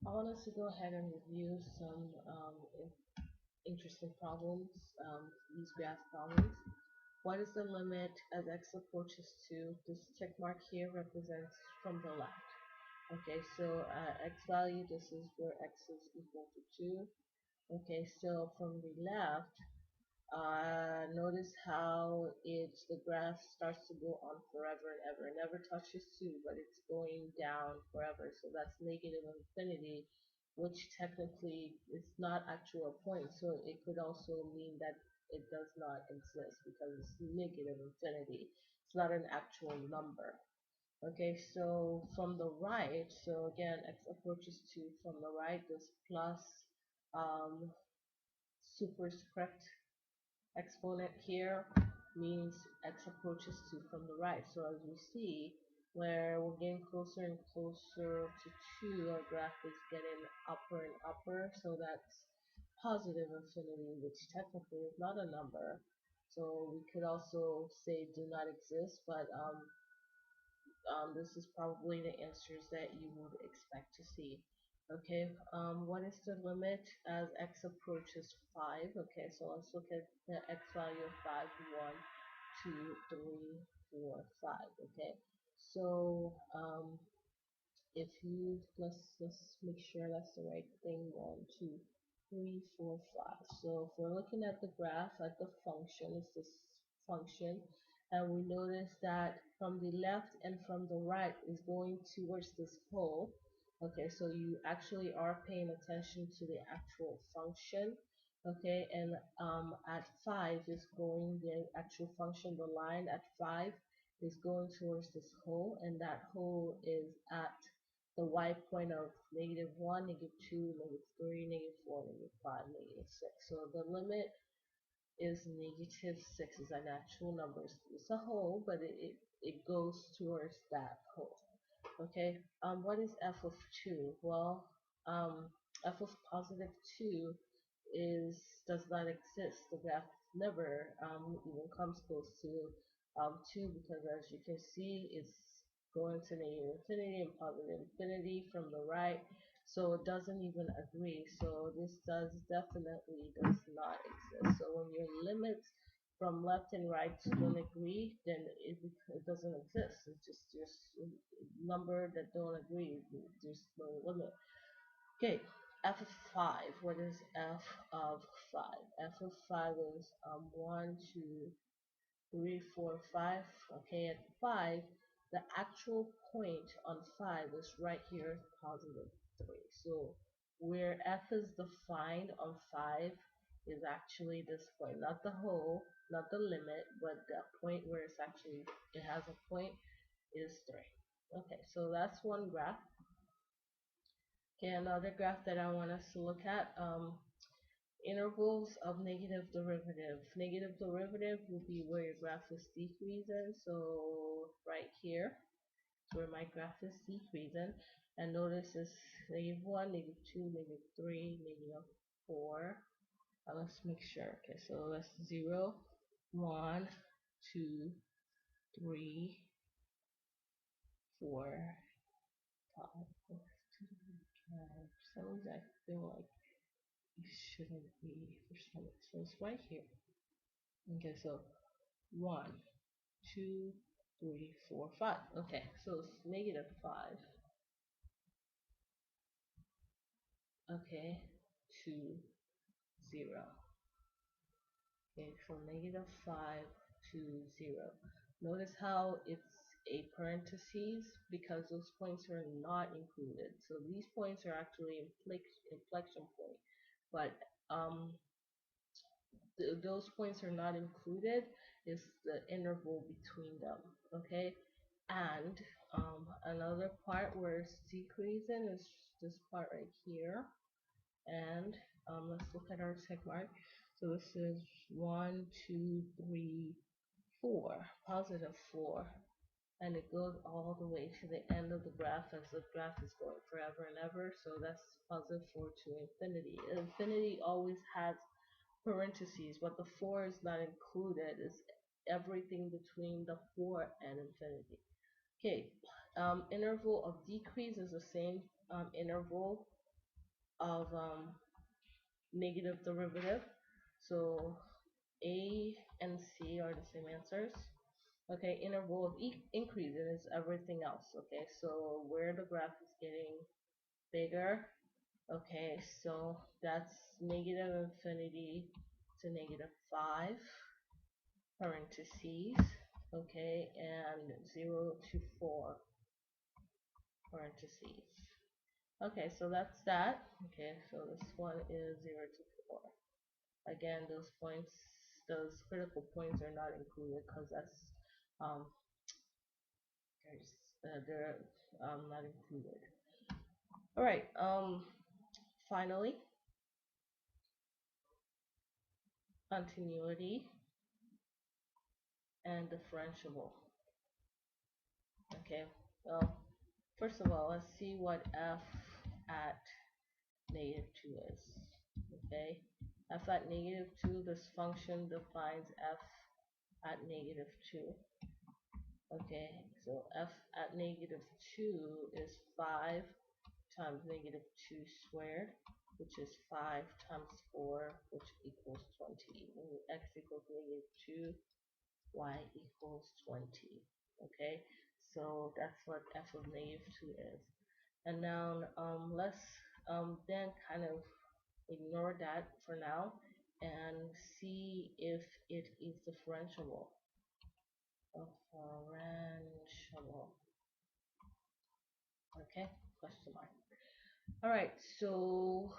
I want us to go ahead and review some interesting problems, these graph problems. What is the limit as x approaches to? This check mark here represents from the left. Okay, so x value, this is where x is equal to 2. Okay, so from the left, notice how the graph starts to go on forever and ever. It never touches 2, but it's going down forever. So that's negative infinity, which technically is not actual point. So it could also mean that it does not exist because it's negative infinity. It's not an actual number. Okay, so from the right, so again, x approaches 2 from the right, this plus um, superscript exponent here means x approaches 2 from the right. So as we see, where we're getting closer and closer to 2, our graph is getting upper and upper. So that's positive infinity, which technically is not a number. So we could also say do not exist, but this is probably the answers that you would expect to see. Okay, what is the limit as x approaches 5? Okay, so let's look at the x value of 5, 1, 2, 3, 4, 5. Okay, so if you let's make sure that's the right thing. 1, 2, 3, 4, 5. So if we're looking at the graph at the function, it's this function, and we notice that from the left and from the right is going towards this pole. Okay, so you actually are paying attention to the actual function. Okay, and at 5 is going the actual function, the line at 5 is going towards this hole, and that hole is at the y point of -1, -2, -3, -4, -5, -6. So the limit is -6 is an actual number. It's a hole, but it goes towards that hole. Okay, what is f of 2? Well, f of positive 2 does not exist. The graph never even comes close to 2, because as you can see, it's going to negative infinity and positive infinity from the right, so it doesn't even agree. So this definitely does not exist. So when your limits from left and right don't agree, then it doesn't exist. It's just a number that don't agree. There's no limit. Okay, f of 5. What is f of 5? F of 5 is 1, 2, 3, 4, 5. Okay, at 5, the actual point on 5 is right here, positive 3. So where f is defined on 5 is actually this point, not the whole, not the limit, but the point where it has a point is 3. Okay, so that's one graph. Okay, another graph that I want us to look at, intervals of negative derivative. Negative derivative will be where your graph is decreasing. So right here is where my graph is decreasing. And notice it's -1, -2, -3, -4. Let's make sure. Okay, so that's 0, 1, 2, 3, 4, 5. For some reason I feel like it shouldn't be for some reason. So it's right here. Okay, so 1, 2, 3, 4, 5. Okay, so it's -5. Okay, to 0. Okay, so -5 to 0. Notice how it's a parentheses because those points are not included. So these points are actually inflection point, but those points are not included. Is the interval between them. Okay, and another part where it's decreasing is this part right here. And let's look at our check mark. So this is 1, 2, 3, 4, positive 4, and it goes all the way to the end of the graph as the graph is going forever and ever. So that's positive 4 to infinity. Infinity always has parentheses, but the 4 is not included. It's everything between the 4 and infinity. Okay, interval of decrease is the same interval of negative derivative. So A and C are the same answers. Okay, interval of increase is everything else. Okay, so where the graph is getting bigger. Okay, so that's negative infinity to negative 5 parentheses. Okay, and 0 to 4 parentheses. Okay, so that's that. Okay, so this one is 0 to 4. Again, those points, those critical points are not included because that's um, they're not included. All right. Finally, continuity and differentiable. Okay. Well, first of all, let's see what f at negative 2 is. Okay. F at negative 2. This function defines f at negative 2. Okay, so f at negative 2 is 5 times negative 2 squared, which is 5 times 4, which equals 20. When x equals negative 2, y equals 20. Okay, so that's what f of negative 2 is. And now let's then kind of ignore that for now and see if it is differentiable. Differentiable. Okay, question mark. All right, so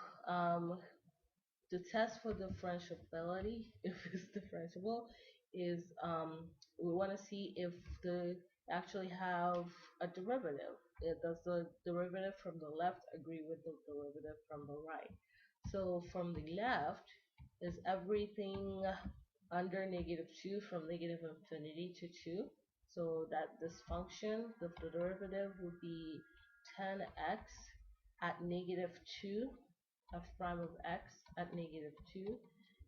the test for differentiability, if it's differentiable, is we want to see if the actually have a derivative. Does the derivative from the left agree with the derivative from the right? So from the left is everything under negative 2 from negative infinity to 2. So that this function, the derivative would be 10x at negative 2, f prime of x at negative 2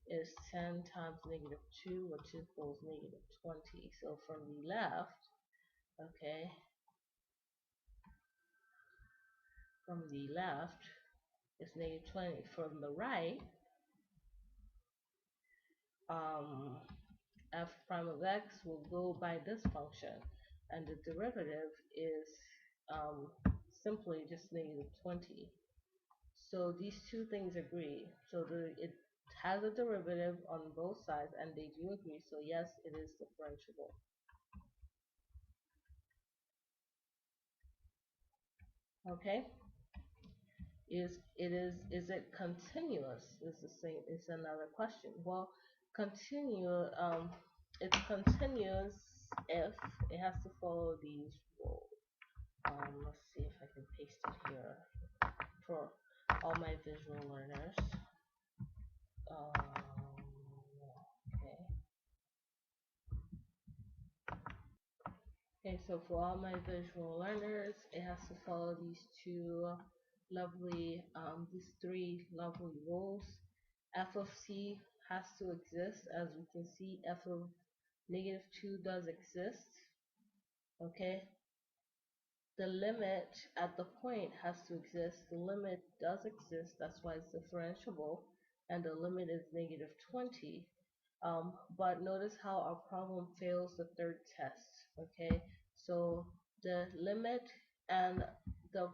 is 10 times negative 2, which equals negative 20. So from the left, okay, from the left is negative 20. From the right, f prime of x will go by this function, and the derivative is simply just negative 20. So these two things agree. So it has a derivative on both sides, and they do agree. So yes, it is differentiable. Okay. Is it continuous? Is the same? Is another question. Well, it's continuous if it has to follow these rules. Let's see if I can paste it here for all my visual learners. Okay. Okay, so for all my visual learners, it has to follow these these three lovely rules. F of c has to exist. As we can see, f of negative 2 does exist. Okay, the limit at the point has to exist. The limit does exist. That's why it's differentiable, and the limit is negative 20. But notice how our problem fails the third test. Okay, so the limit and the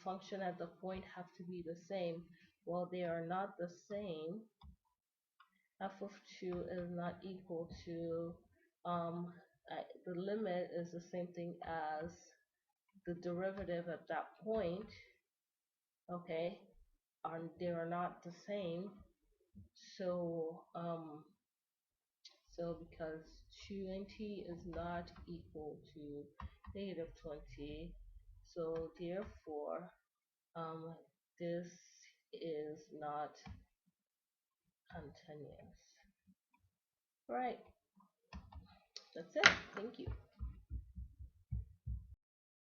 function at the point have to be the same. Well, they are not the same. F of 2 is not equal to the limit is the same thing as the derivative at that point. Okay, they are not the same. So so because 20 is not equal to negative 20, so therefore this is not continuous. Right, that's it. Thank you.